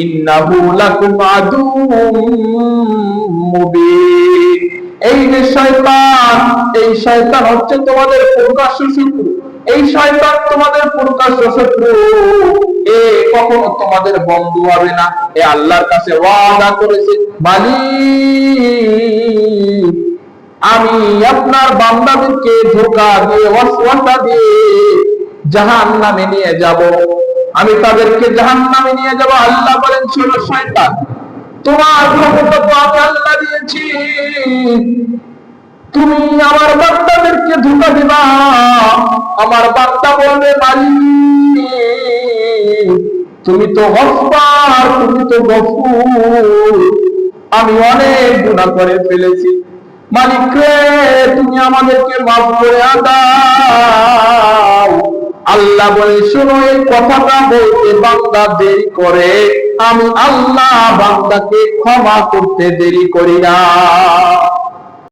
ইন্নাহু লাকুম আদুউম মুবিন। এই যে শয়তান, এই শয়তান হচ্ছে তোমাদের প্রকাশ্য শত্রু। এই শয়তান তোমাদের প্রকাশ্য শত্রু। এ কখনো তোমাদের বন্ধু হবে না। এ আল্লাহর কাছে ওয়াদা করেছে, মালিক আমি আপনার বান্দাদেরকে ধোঁকা দিয়ে, ওয়াসওয়াসা দিয়ে জাহান্নামে নিয়ে যাব, আমি তাদেরকে জাহান্নামে নিয়ে যাব। আল্লাহ বলেন, শোনো শয়তান, তোমার ক্ষমতা তো আমি আল্লাহ দিয়েছি, তুমি আমার বান্দাদেরকে ধোঁকা দিবা। আমার বান্দা বলবে, মালিক তুমি তো গফফার, তুমি তো গফুর, আমি অনেক গুনাহ করে ফেলেছি, মালিক রে তুমি আমাদেরকে মাফ করে দাও। আল্লাহ বলে, শোনো এই কথাটা বলতে বান্দা দেরি করে, আমি আল্লাহ বান্দাকে ক্ষমা করতে দেরি করি না।